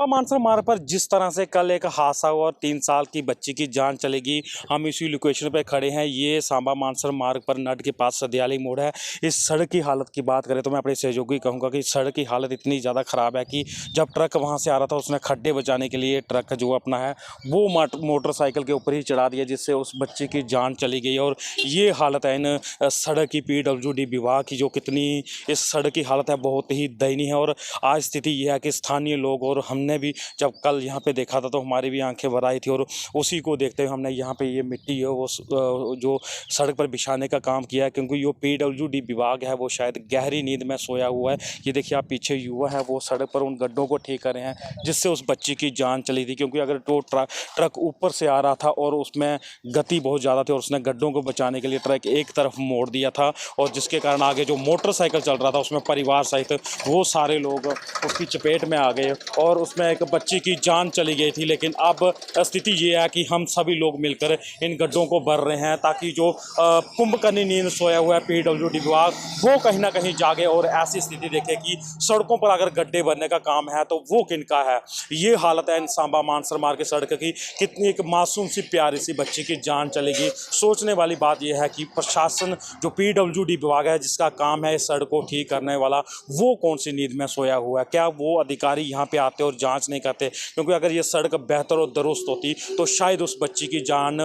मानसर मार्ग पर जिस तरह से कल एक हादसा हुआ और 3 साल की बच्ची की जान चलेगी, हम इसी लोकेशन पे खड़े हैं। ये सांबा मानसर मार्ग पर नड के पास सदयाली मोड़ है। इस सड़क की हालत की बात करें तो मैं अपने सहयोगी कहूँगा कि सड़क की हालत इतनी ज़्यादा ख़राब है कि जब ट्रक वहाँ से आ रहा था उसने खड्डे बचाने के लिए ट्रक जो अपना है वो मोटरसाइकिल के ऊपर ही चढ़ा दिया, जिससे उस बच्ची की जान चली गई। और ये हालत है इन सड़क की, PWD विभाग की, जो कितनी इस सड़क की हालत है बहुत ही दयनीय है। और आज स्थिति ये है कि स्थानीय लोग और हमने भी जब कल यहाँ पे देखा था तो हमारी भी आंखें भर आई थी। और उसी को देखते हुए हमने यहाँ पे ये मिट्टी है वो जो सड़क पर बिछाने का काम किया है, क्योंकि जो PWD विभाग है वो शायद गहरी नींद में सोया हुआ है। ये देखिए आप पीछे युवा है वो सड़क पर उन गड्ढों को ठीक कर रहे हैं जिससे उस बच्ची की जान चली थी। क्योंकि अगर तो ट्रक ऊपर से आ रहा था और उसमें गति बहुत ज़्यादा थी और उसने गड्ढों को बचाने के लिए ट्रक एक तरफ मोड़ दिया था, और जिसके कारण आगे जो मोटरसाइकिल चल रहा था उसमें परिवार सहित वो सारे लोग उसकी चपेट में आ गए और उसमें एक बच्ची की जान चली गई थी। लेकिन अब स्थिति ये है कि हम सभी लोग मिलकर इन गड्ढों को भर रहे हैं ताकि जो कुंभकर्णी नींद सोया हुआ है PWD विभाग वो कहीं ना कहीं जागे और ऐसी स्थिति देखे कि सड़कों पर अगर गड्ढे भरने का काम है तो वो किनका है। ये हालत है इन सांबा मानसर मार्ग की सड़क की। कितनी एक मासूम सी प्यारी सी बच्ची की जान चलेगी। सोचने वाली बात यह है कि प्रशासन जो PWD विभाग है जिसका काम है इस सड़क को ठीक करने वाला, वो कौन सी नींद में सोया हुआ है। क्या वो अधिकारी यहाँ पे आते और जांच नहीं करते? क्योंकि अगर ये सड़क बेहतर और दुरुस्त होती तो शायद उस बच्ची की जान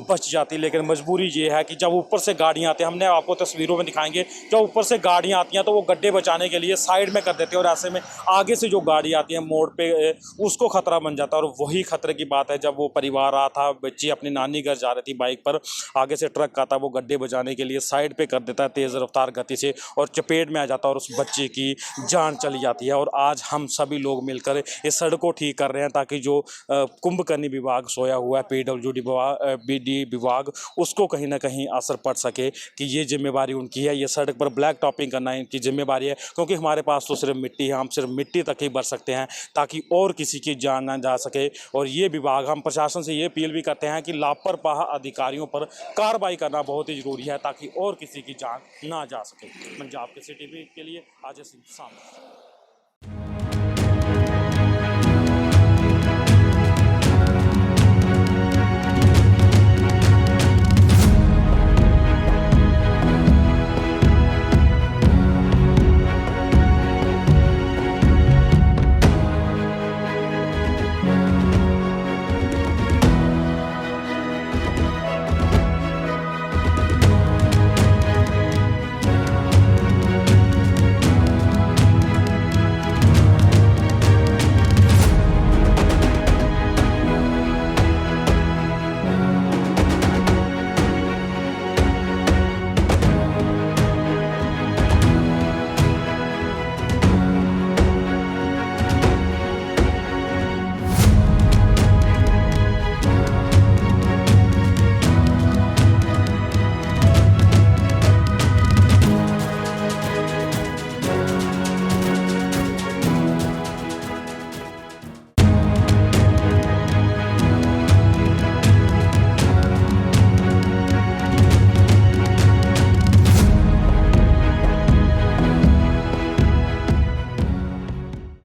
बच जाती। लेकिन मजबूरी ये है कि जब ऊपर से गाड़ियाँ आती हैं, हमने आपको तस्वीरों में दिखाएंगे, जब ऊपर से गाड़ियाँ आती हैं तो वो गड्ढे बचाने के लिए साइड में कर देते हैं और ऐसे में आगे से जो गाड़ी आती है मोड़ पे उसको खतरा बन जाता है। और वही खतरे की बात है जब वो परिवार आ था, बच्ची अपनी नानी घर जा रही थी बाइक पर, आगे से ट्रक आता, वो गड्ढे बचाने के लिए साइड पे कर देता है तेज़ रफ्तार गति से और चपेट में आ जाता है और उस बच्चे की जान चली जाती है। और आज हम सभी लोग मिलकर इस सड़क को ठीक कर रहे हैं ताकि जो कुंभकर्णी विभाग सोया हुआ है PWD विभाग उसको कहीं ना कहीं असर पड़ सके कि ये जिम्मेवारी उनकी है। ये सड़क पर ब्लैक टॉपिंग करना इनकी जिम्मेवारी है, क्योंकि हमारे पास तो सिर्फ मिट्टी है, हम सिर्फ मिट्टी तक ही भर सकते हैं ताकि और किसी की जान ना जा सके। और ये विभाग, हम प्रशासन से ये अपील भी करते हैं कि लापरवाह अधिकारियों पर कार्रवाई करना बहुत ही जरूरी है ताकि और किसी की जान ना जा सके। पंजाब के CTV के लिए अजय सिंह सामने।